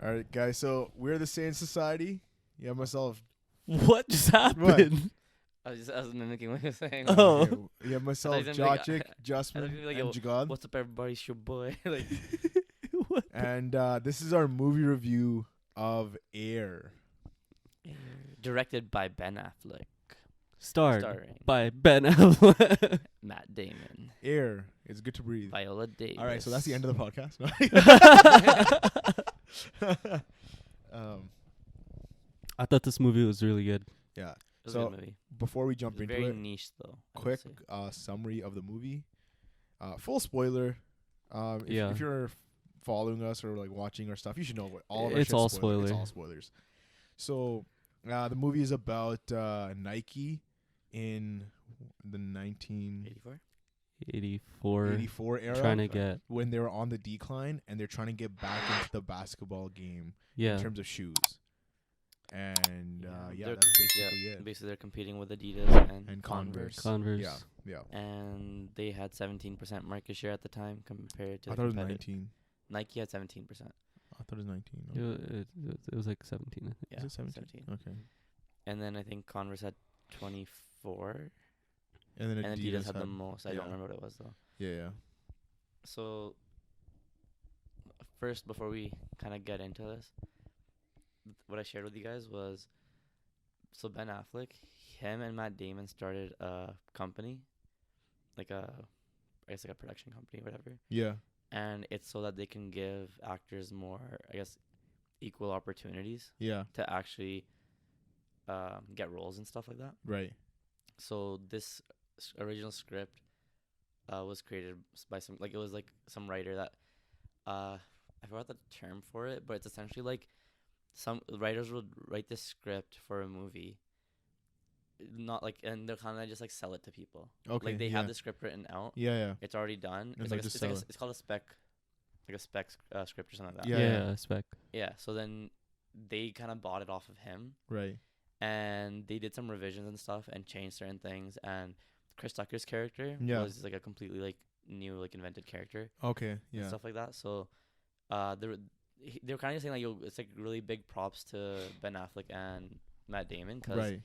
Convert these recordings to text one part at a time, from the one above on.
All right, guys. So we're the Saiyan Society. You have myself. What just happened? I was mimicking what you were saying. Oh. Okay, you have myself, I thought you were gonna be Jochik, like- I Justman, thought you were gonna be and like, Jagad. What's up, everybody? It's your boy. Like, What? And this is our movie review of Air. directed by Ben Affleck, Starred starring by Ben Affleck. Matt Damon, Air. It's good to breathe. Viola Davis. All right, so that's the end of the podcast. I thought this movie was really good. Yeah. It was So, a good movie. Before we It jump was into very it, niche though. I would quick say. summary of the movie. Full spoiler. Yeah. If you're following us or like watching our stuff, you should know what all of our It's shit's all spoiler. It's spoiler. all spoilers. So, the movie is about Nike in the 84. 84. 1984 era Trying to get. when they were on the decline and they're trying to get back into the basketball game Yeah. in terms of shoes. And They're that's basically it. Basically, they're competing with Adidas And Converse. Converse. Yeah. And they had 17% market share at the time compared to I the thought it was competitor. 19. Nike had 17%. I thought it was 19. It, Okay. it was like 17, I think. Yeah, Is it 17? Okay. And then I think Converse had 24. And then And Adidas had the most. I yeah. don't remember what it was though. Yeah. So first, before we kind of get into this, what I shared with you guys was, so Ben Affleck, him and Matt Damon started a company, I guess like a production company, whatever. Yeah. And it's so that they can give actors more, I guess, equal opportunities Yeah. to actually get roles and stuff like that. Right. So this original script was created by some, like, it was like some writer that I forgot the term for it, but it's essentially like some writers would write this script for a movie, not like, and they'll kind of just like sell it to people. Okay. Like they yeah. have the script written out, Yeah. it's already done. And It's they'll like just it's, like sell it. it's called a spec, like a spec script or something like that. Yeah. Spec. Yeah. So then they kind of bought it off of him, Right. and they did some revisions and stuff and changed certain things. And Chris Tucker's character Yeah. was like a completely like new, like invented character Okay. and Yeah. stuff like that. So they were kind of saying like, yo, it's like really big props to Ben Affleck and Matt Damon, because Right.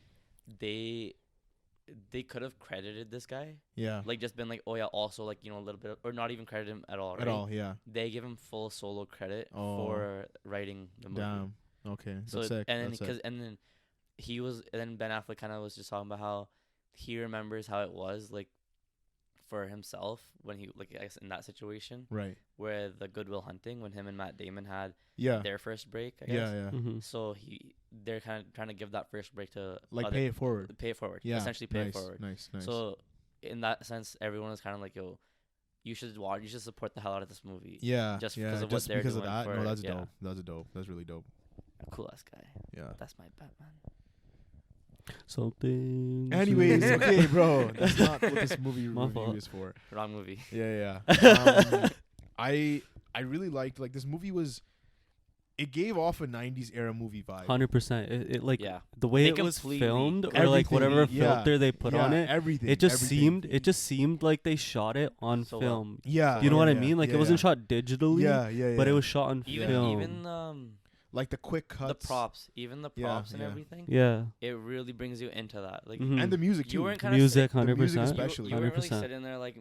they could have credited this guy, Yeah. like just been like, oh yeah, also like, you know, a little bit or not even credit him at all, right? At all. Yeah. They give him full solo credit Oh. for writing the movie. Damn. Okay. So That's sick. and then That's sick. and then then Ben Affleck kind of was just talking about how he remembers how it was like for himself when he, like, I guess in that situation Right. where the Goodwill Hunting, when him and Matt Damon had Yeah. their first break, I guess. Yeah. Yeah. Mm-hmm. So they're kind of trying to give that first break to Like other, pay it forward. pay it forward. Yeah. Essentially pay nice. it forward. Nice. Nice. So in that sense, everyone was kind of like, yo, you should support the hell out of this movie. yeah. just yeah. because of what just they're because of doing that. No, for- that's yeah. dope. That's dope. That's really dope. Cool ass guy. Yeah. That's my Batman. Something. Anyways, okay, bro. That's not what this movie My review fault. is for. Wrong movie. Yeah. I really liked, like, this movie was. It gave off a 90s era movie vibe. 100%. It like Yeah. the way They it was completely- filmed, or like Everything, whatever yeah, filter they put on it. Everything. It just everything. seemed like they shot it on So well. film. Yeah. Do you know what I yeah, mean? Like yeah, it wasn't yeah. shot digitally, Yeah. but it was shot on Even film. like the quick cuts. the props, and Yeah. everything. Yeah. It really brings you into that. Like Mhm. And the music too. you weren't kind of Music, The music 100%. especially. You weren't really 100%. sitting there like,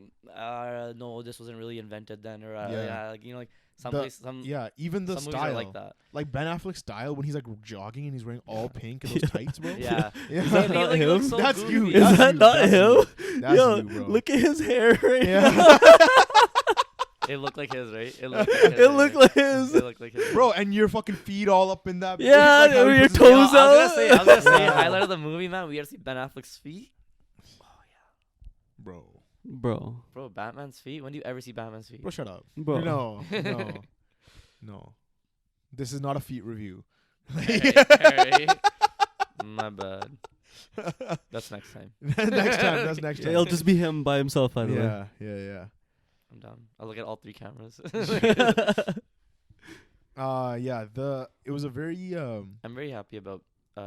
no, this wasn't really invented then, or Yeah. like, you know, like Yeah, even the some movies style. are like that. Like Ben Affleck's style when he's like jogging and he's wearing all pink and those tights, bro. Yeah. Yeah. Is that He, not like, him? looks so That's goofy. you. Is That's that you, not that's him? you. That's Yo, you, bro. look at his hair right Yeah. now. It looked like his, right? It It looked like his. It looked like his. Bro, and your fucking feet all up in that. Yeah, like how he with your puts his- Yo, toes I was out. gonna say, Yeah. highlight of the movie, man. We gotta see Ben Affleck's feet. Bro, Bro, Batman's feet. When do you ever see Batman's feet? shut up. Bro. No. This is not a feet review. Alright. My bad. That's next time. Next time. That's next time. It'll just be him by himself, by the way. Yeah. I'm done. I'll look at all three cameras. Yeah. It was a very I'm very happy about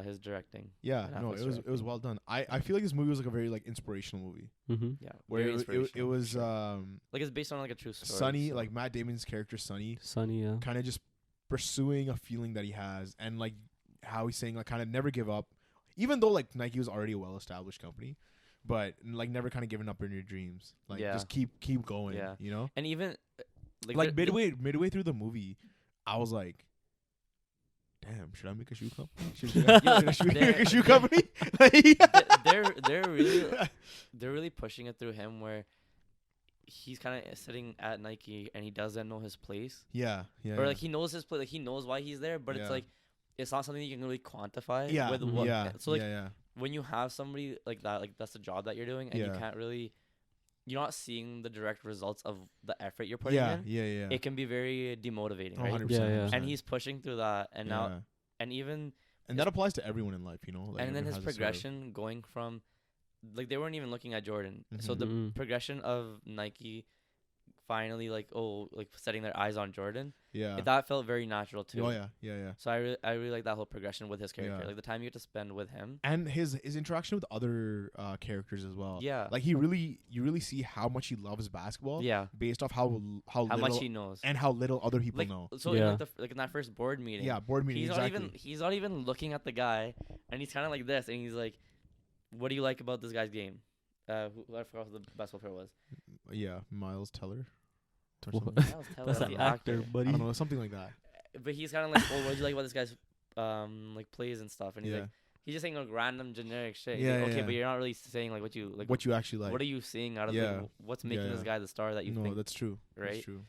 his directing. yeah. Ben No, Affleck's it was directing. well done. I feel like this movie was like a very like inspirational movie Mm-hmm. Yeah. where very it inspirational, was for sure. Like it's based on like a true story. Sonny, so- like Matt Damon's character Sonny, Sonny, yeah. kind of just pursuing a feeling that he has, and like how he's saying like kind of never give up, even though like Nike was already a well-established company, but like never kind of giving up on your dreams. Like just keep going. Yeah. You know. And even Like midway through the movie, I was like, "Damn, should I make a shoe company? Should I make a shoe company?" they're really pushing it through him where he's kind of sitting at Nike and he doesn't know his place. Yeah. Or like he knows his place, like he knows why he's there, but it's like it's not something you can really quantify. Yeah. With what, so like yeah. when you have somebody like that, like that's the job that you're doing, and you can't really. You're not seeing the direct results of the effort you're putting in. Yeah. It can be very demotivating, right? 100%, Yeah. And he's pushing through that, and now, and even, and that applies to everyone in life, you know. Like and then his everyone has a progression going from, like they weren't even looking at Jordan, so the Mhm. progression of Nike, finally like setting their eyes on Jordan, Yeah. that felt very natural too. Oh yeah. So I really like that whole progression with his character, Yeah. like the time you get to spend with him, And his interaction with other characters as well. Yeah. Like you really see how much he loves basketball. yeah, Based off how how little much he knows, and how little other people like know. so Yeah. in like in that first board meeting, Yeah, board meeting. Exactly. He's not even looking at the guy, and he's kind of like this, and he's like, "What do you like about this guy's game?" I forgot who the basketball player was. Yeah, Miles Teller. Or What? something. Miles Teller, That's that's an the actor, I buddy. don't know, something like that. But he's kind of like, "Well, what do you like about this guy's like plays and stuff?" And he's Yeah. like, he's just saying like random generic shit. He's Yeah, like, yeah, okay, yeah. but you're not really saying like what you like. What you actually like. What are you seeing out of Yeah. like, what's making Yeah, this yeah. guy the star that you No, think? that's true. right? That's true.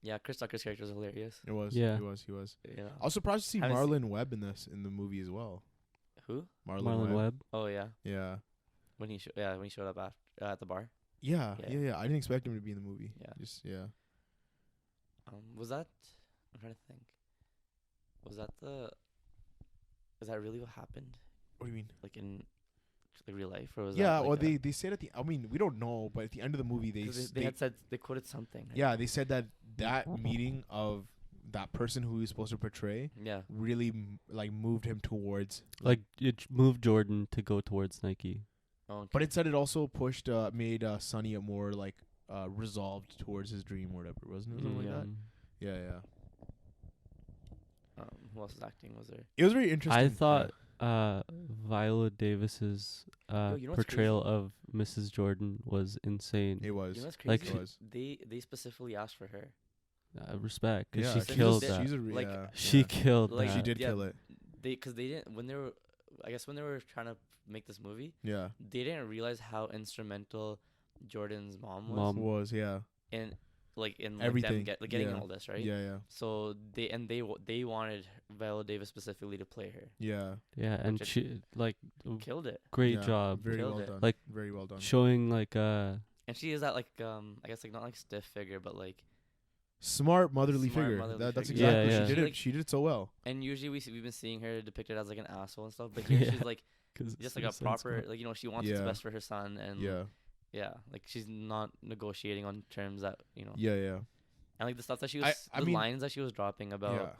Yeah, Chris Tucker's character was hilarious. It was. Yeah. He was. Yeah. I was surprised to see Haven't Marlon Webb in the movie as well. Who? Marlon Webb. Oh yeah. Yeah. When he showed up at the bar. Yeah. Yeah. I didn't expect him to be in the movie. Yeah. Just yeah. Was that? I'm trying to think. Was that is that really what happened? What do you mean? Like in like real life, or was Yeah, that or like they said at the. I mean, we don't know, but at the end of the movie, they had said they quoted something. Right? yeah, they said that meeting of that person who he was supposed to portray Yeah. really like moved him towards. Like it moved Jordan to go towards Nike. Oh, okay. But it said it also pushed made Sonny a more like resolved towards his dream or whatever, wasn't it? Something like that. Yeah. Who else's acting was there? It was very interesting. I thought Viola Davis's Yo, you know what's portrayal of Mrs. Jordan was insane. it was. You know what's Like, crazy? it was. They specifically asked for her. Respect, 'cause Yeah, she she's killed a- that. She's a Like, yeah. She yeah. killed Like, that. She did Yeah. kill it. Because they didn't when they were, I guess when they were trying to make this movie, Yeah. they didn't realize how instrumental Jordan's mom was Mom. Was yeah. in like Everything. them getting Yeah. all this, right? Yeah. So they wanted Viola Davis specifically to play her. Yeah. Yeah, and Which she like Killed it. great Yeah. job Very Killed well it. done. Like, very well done. showing like And she is that like I guess like not like stiff figure, but like Smart motherly Smart figure. motherly That's figure. exactly. Yeah, yeah. She did She, it. like- She did it so well. and usually we've been seeing her depicted as like an asshole and stuff, but here Yeah. she's like 'cause just it's like a Suicide proper Squad. like she wants what's Yeah. best for her son, and Yeah. like she's not negotiating on terms that Yeah. and like the stuff that she was I the mean- lines that she was dropping about Yeah.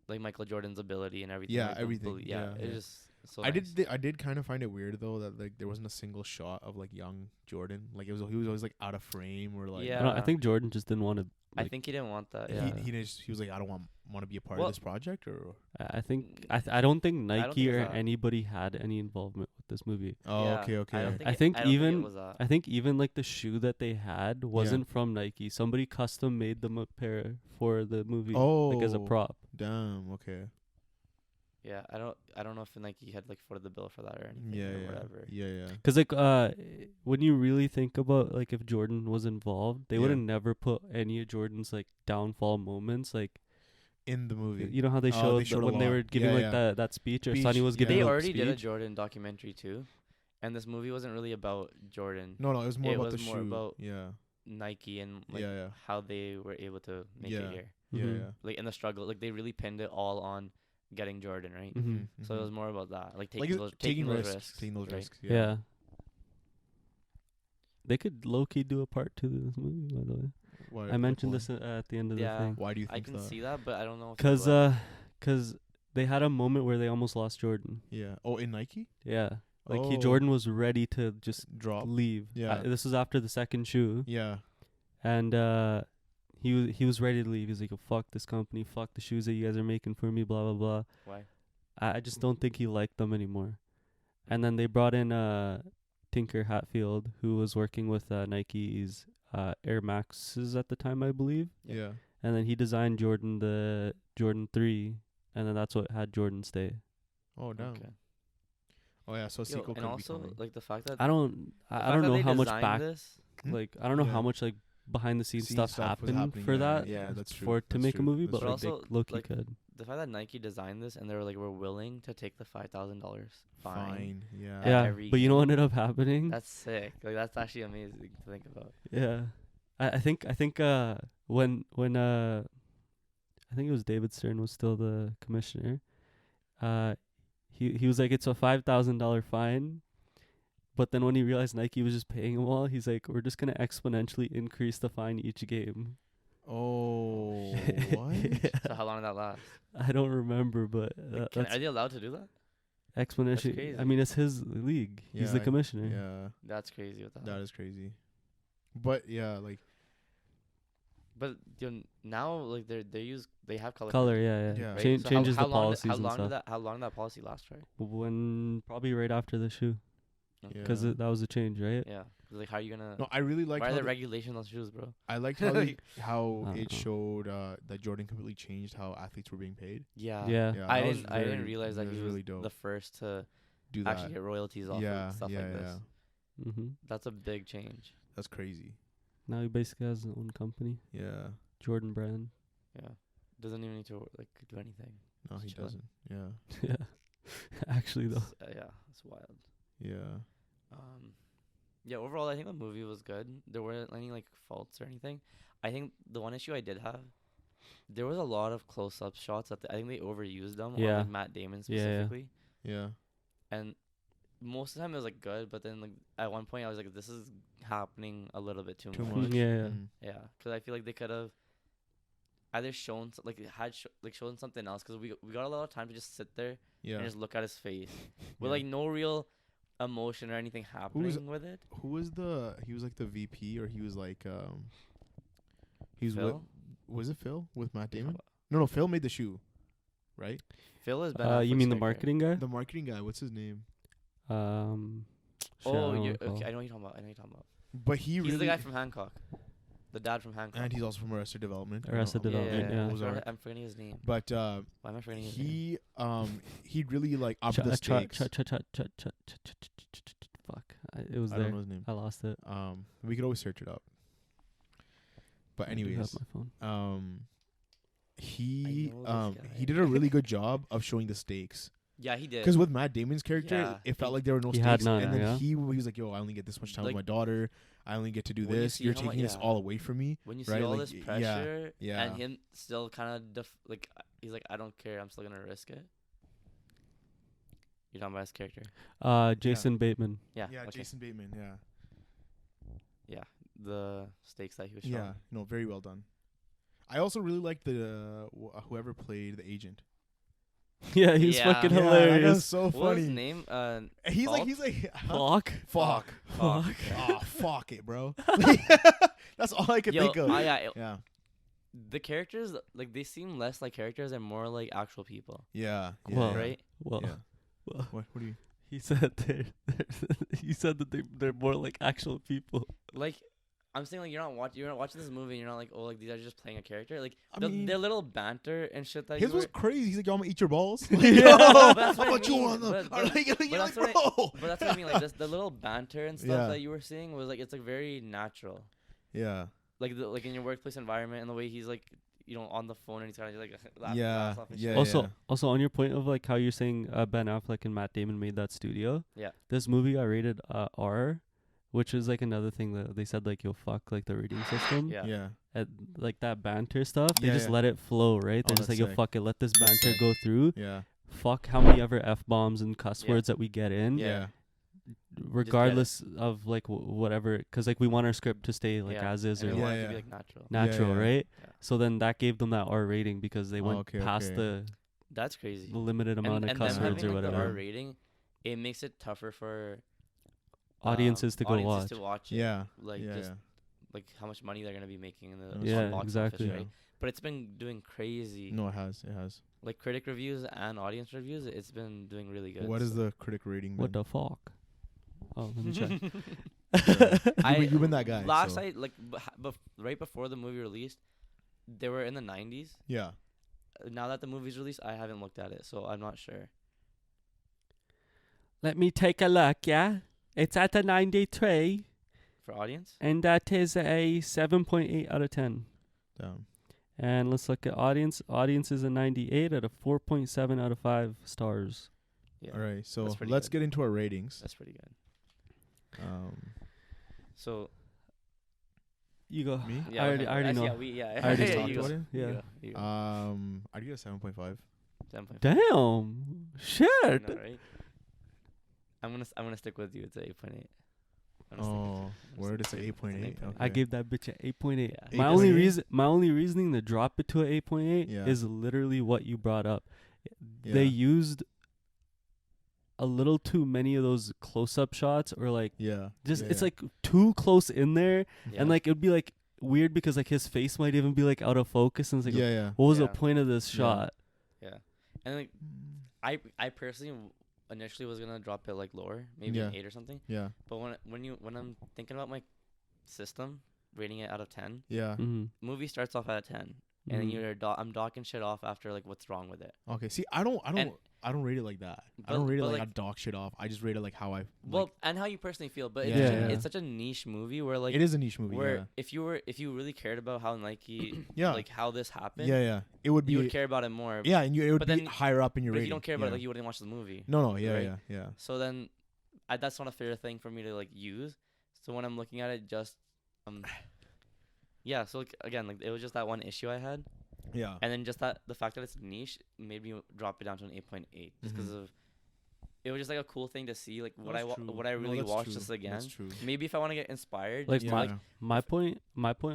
like Michael Jordan's ability and everything. Yeah, like, the everything. belie- Yeah, it's yeah. just so I nice. did kind of find it weird though that like there wasn't a single shot of like young Jordan. Like he was always like out of frame or like I, don't know, I Yeah. think Jordan just didn't want to. I think he didn't want that. he Yeah. he was like I don't want to be a part Well- of this project or I think I don't think I don't Nike think or it's that. anybody had any involvement with this movie. oh Yeah, okay I don't think I it- think I don't even- it was that. I think even like the shoe that they had wasn't from Nike. Somebody custom made them a pair for the movie, like as a Oh. prop. damn okay Yeah, I don't know if Nike had like footed the bill for that or anything yeah or yeah whatever. yeah Cause like when you really think about like if Jordan was involved, they Yeah. would have never put any of Jordan's like downfall moments. Like in the movie you know how they Oh, showed, they showed a when they lot. were giving Yeah, like yeah. that speech or Speech, Sonny was yeah. giving They a already did a speech. Jordan documentary too, and this movie wasn't really about Jordan. no it was more It about was the more shoe about yeah Nike and like yeah how they were able to make Yeah. it here. yeah Mhm. yeah Like in the struggle, like they really pinned it all on getting Jordan, right? Mhm. So it was more about that, like taking like those taking those risks taking those right? risks Yeah. They could low key do a part 2 to this movie, by the way. Why- I mentioned why? this at the end of Yeah. the thing. Why do you I think can that? see that, but I don't know. If Cause it cause they had a moment where they almost lost Jordan. Yeah. Oh, in Nike? Yeah. Like Oh. Jordan was ready to just Drop. leave. Yeah. This was after the second shoe, Yeah. and he was ready to leave. He's like, oh, fuck this company, fuck the shoes that you guys are making for me, blah blah blah. Why? I just don't think he liked them anymore. And then they brought in Tinker Hatfield, who was working with Nike's Air Maxes at the time, I believe. Yeah. And then he designed the Jordan 3, and then that's what had Jordan stay. Oh, damn. Okay. Oh, yeah, so Sequel And could also, be coming. like, the fact that... I don't know how much back... Hmm? Like, I don't know Yeah. how much, like, behind-the-scenes stuff was happened happening, for that. Yeah, that's true. For to That's make true. a movie, That's but, like, true. they Also, low-key like, could. the fact that Nike designed this and they were like, we're willing to take the $5,000 fine. Yeah. Yeah, every but you know what game. ended up happening? That's sick. Like, that's actually amazing to think about. Yeah, I think when I think it was David Stern was still the commissioner. He was like, it's a $5,000 fine, but then when he realized Nike was just paying them all, he's like, we're just gonna exponentially increase the fine each game. Oh, what? So how long did that last? I don't remember, but Like, that's are they allowed to do that? exponentially. crazy. I mean, it's his league. He's the Yeah, commissioner. Yeah, That's crazy with that. that is crazy. But yeah, like But now, like, they have color. Color, yeah. Yeah. Right? Changes how the long policies how and long stuff. how long did that policy last for? When probably right after the shoe, Yeah. because that was a change, right? Yeah. 'Cause, like, how are you gonna? no, I really like why are how there they- regulations on shoes, bro? I liked how how I don't it know. showed that Jordan completely changed how athletes were being paid. Yeah. Yeah. Yeah, I that was didn't. I didn't very- realize that that he was was really dope. the first to Do that. actually get royalties off Yeah, of stuff yeah, like yeah. this. Mm-hmm. That's a big change. That's crazy. Now he basically has his own company, Yeah. Jordan Brand. Yeah. Doesn't even need to like do anything. No, Just he chilling. doesn't. Yeah. Yeah. Actually, though. Yeah, it's wild. Yeah. Yeah, overall, I think the movie was good. There weren't any like faults or anything. I think the one issue I did have, there was a lot of close-up shots that I think they overused them on Yeah. like Matt Damon Yeah, yeah. specifically. Yeah. And most of the time it was like good, but then like at one point I was like, this is happening a little bit too Too much. much. Yeah. Mm. Yeah, because I feel like they could have either shown shown something else, because we got a lot of time to just sit there Yeah. and just look at his face with Yeah. like no real emotion or anything happening with it. Who was he was like the VP, or he was like he was with, Phil? was it Phil with Matt What are you Damon? talking No, Phil made the shoe, right? Phil is Ben You Affleck's mean the character. marketing guy? The marketing guy, what's his name? Shit, I Oh, don't you recall. okay? I know what you're talking about. But he He's really the guy from Hancock, the dad from Hancock. and he's also from Arrested Development. Arrested Development, yeah. Ozark. I'm forgetting his name. But Why am I forgetting his name? he really like upped the stakes. Fuck. It was I there. don't know his name. I lost it. We could always search it up. But I do have anyways, my phone. he know this guy. he did a really good job of showing the stakes. Yeah, he did. Because with Matt Damon's character, Yeah, it felt he- like there were no He stakes, had none, and then yeah. he was like, "Yo, I only get this much time with Like, my daughter. I only get to do when you this. see You're how mu- taking this yeah. all away from me." When you see right, all like, this yeah, pressure yeah. and him still kind of he's like, I don't care. I'm still gonna risk it. You're talking about his character. Jason Bateman. Yeah. Yeah, okay. Jason Bateman. Yeah, Yeah. The stakes that he was showing. yeah. No, very well done. I also really liked the whoever played the agent. Yeah, he's Yeah. fucking Yeah, that hilarious. was so What was his funny. name? He's Falk? like, huh? Fuck. Fuck. Fuck. Oh, fuck it, bro. That's all I could Yo, think of. yeah. The characters, like, they seem less like characters and more like actual people, Yeah. Well, yeah. right? Well, Yeah. well, What do you? he said he said that they're more like actual people. Like, I'm saying, like, you're not watching this movie and you're not like, oh, like, these are just playing a character. Like, I mean- their little banter and shit that His you was were. crazy. He's like, "Yo, I'm gonna eat your balls." Like, Yeah. yo, But that's how what I about you mean. on the? But- Are like, you're that's like, what bro. But that's what I mean. Like, the little banter and stuff Yeah. that you were seeing was like, it's like very natural. Yeah. Like, like in your workplace environment and the way he's like, on the phone and he's kind of like laughing Yeah, his ass off and yeah. shit. Also on your point of like how you're saying Ben Affleck and Matt Damon made that studio. Yeah. This movie got rated R, which is like another thing that they said like, yo, fuck like the rating system. Yeah. Yeah. And like that banter stuff, they Yeah, just yeah. let it flow, right? They're Oh, just like, that's yo, sick. fuck it, let this That's banter sick. go through. Yeah. Fuck how many ever F bombs and cuss Yeah. words that we get in. Yeah. Regardless of like whatever, because like we want our script to stay like Yeah. as is And or we Yeah, want it to yeah. be like natural. natural, yeah. right? Yeah. So then that gave them that R rating because they went Okay, past okay. the That's crazy. limited amount of and cuss them words having or like the whatever. R rating, it makes it tougher for Audiences to go audiences watch. to watch it. Yeah. Like Yeah. just Yeah. like how much money they're gonna be making in the Yeah, box exactly. office, right? But it's been doing crazy. No, it has. It has. Like critic reviews and audience reviews, it's been doing really good. What is the critic rating? What the fuck? Oh, let me check. You've been that guy. Last so. night, like right before the movie released, they were in the 90s. Yeah. Now that the movie's released, I haven't looked at it, so I'm not sure. Let me take a look, yeah? It's at a 93, For audience? and that is a 7.8 out of 10. Damn. And let's look at audience. Audience is a 98 at a 4.7 out of 5 stars. Yeah. All right. So That's pretty let's good. get into our ratings. That's pretty good. So You go. Me? yeah, I already know. I already you talked go. about it? Yeah. You go. I'd give it a 7.5. 7.5. Damn. Shit. I know, right? I'm gonna stick with you. It's a 8.8. Oh, where did it say 8.8? It's an 8.8. I gave that bitch an 8.8. Yeah. My 8.8? only reasoning to drop it to an 8.8 Yeah. is literally what you brought up. Yeah. They used a little too many of those close-up shots, or like Yeah. just yeah, it's yeah. like too close in there, Yeah. and like it'd be like weird because like his face might even be like out of focus, and it's like, yeah. what was the Yeah. point of this Yeah. shot? Yeah. And like I personally initially was gonna drop it like lower, maybe Yeah. an 8 or something. Yeah. But when I'm thinking about my system, rating it out of 10, Yeah. Mm-hmm. movie starts off at a 10, and then I'm docking shit off after like what's wrong with it. Okay. See, I don't rate it like that. I don't But- rate it but, like I like- dog shit off. I just rate it like how I. Well, like, and how you personally feel, but Yeah. it's, Yeah. it's such a niche movie where like it is a niche movie. where Yeah. if you really cared about how Nike Yeah. like how this happened, Yeah. It would be. you would care about it more. Yeah, and it would But be then- higher up in your But if rating. you don't care about it, yeah. like you wouldn't watch the movie. No. Yeah. right? Yeah. So then, that's not a fair thing for me to like use. So when I'm looking at it, just yeah. So like again, like it was just that one issue I had, Yeah. and then just the fact that it's niche made me drop it down to an 8.8 just because of it was just like a cool thing to see. Like would I really watch this again? That's true. Maybe if I want to get inspired, Like just Yeah. my point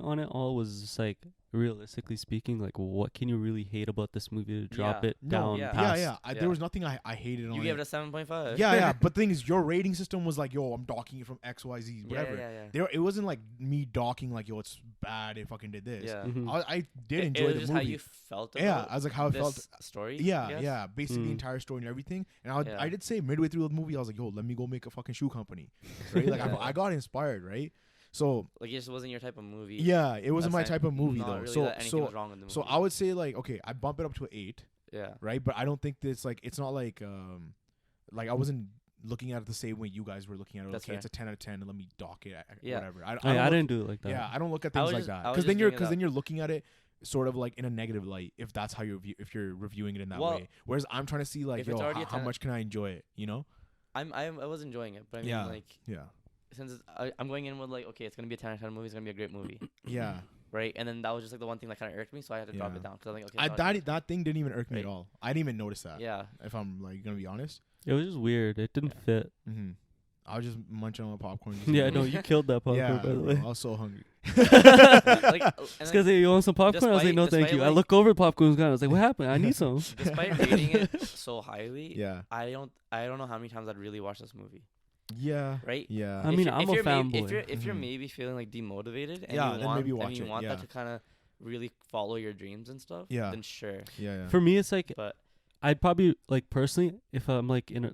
on it all was just like, realistically speaking, like what can you really hate about this movie to drop Yeah. it No, down yeah. past? Yeah. Yeah. There was nothing I hated on you it. gave it a 7.5. Yeah. But the thing is, your rating system was like, yo, I'm docking it from X, Y, Z, Yeah, whatever. yeah. It wasn't like me docking like, yo, it's bad. It fucking did this. Yeah. Mhm. I did It enjoy was the just movie. how you felt Yeah, about I was like how it this felt. story. I Yeah, guess. yeah. Basically, the Mm. entire story and everything. And Yeah. I did say midway through the movie, I was like, yo, let me go make a fucking shoe company. Right? Like Yeah. I got inspired, right? So Like it just wasn't your type of movie. yeah, it wasn't my That's type of movie not though. really So that anything was wrong with the movie. so I would say like, okay, I bump it up to an 8, yeah. right? But I don't think that it's not like I wasn't looking at it the same way you guys were looking at it. That's Okay, fair. it's a 10 out of 10 and let me dock it Yeah. whatever. I don't didn't do it like that. yeah, I don't look at I things was like just- that I was because then just you're bringing it then you're looking at it sort of like in a negative light if that's how if you're reviewing it in that Well, way. Whereas I'm trying to see like, if it's yo, already a how 10 much can I enjoy it? You know? I was enjoying it, but I mean Yeah. like Yeah. since I'm going in with like okay, it's gonna be a 10 out of 10 movie. It's gonna be a great movie, Yeah. right? And then that was just like the one thing that kind of irked me, so I had to drop Yeah. it down because I'm like okay. it's not That thing didn't even irk me at Right. all. I didn't even notice that. yeah. If I'm like gonna be honest. It was just weird. It didn't fit. Mm-hmm. I was just munching on my popcorn. just Yeah, like- no, you killed that popcorn, Yeah, by the bro, way. I was so hungry. Like, and It's then because you want some popcorn? I was like, no, thank despite, you. I like- look over, popcorn's gone. I was like, what happened? I need some. despite rating it so highly, Yeah. I don't know how many times I'd really watch this movie, Yeah. right? Yeah. I mean, I'm a fanboy. If you're Mhm. maybe feeling like demotivated and Yeah, you then want maybe watch and you it, want yeah. that to kind of really follow your dreams and stuff, Yeah. then sure. Yeah. For me, it's like But I'd probably like personally, if I'm like in a,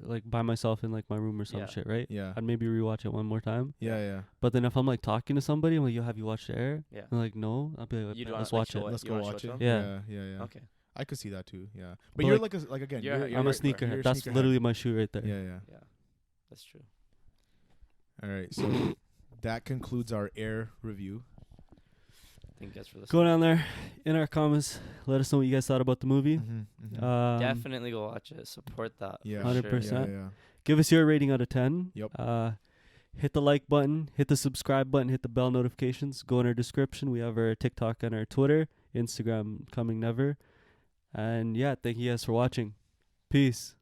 like by myself in like my room or some Yeah. shit, right? Yeah. I'd maybe rewatch it one more time. Yeah. But then if I'm like talking to somebody, I'm like, yo, have you watched Air? Yeah. And like, no. I'll be like, You "Bet, don't let's like watch show it. it. Let's You go wanna watch show it. it Yeah. Yeah. Okay. I could see that too. Yeah. But But you're like- like again. You're- you're you're I'm a right, bro. You're sneakerhead. a That's sneakerhead. literally my shoe right there. Yeah. Yeah, that's true. All right. So that concludes our Air review. Thank you guys for listening. Go down there in our comments. Let us know what you guys thought about the movie. Definitely go watch it. Support that. Yeah. for 100%. Yeah. Give us your rating out of 10. Yep. Hit the like button, hit the subscribe button, hit the bell notifications. Go in our description. We have our TikTok and our Twitter, Instagram coming never. And yeah, thank you guys for watching. Peace.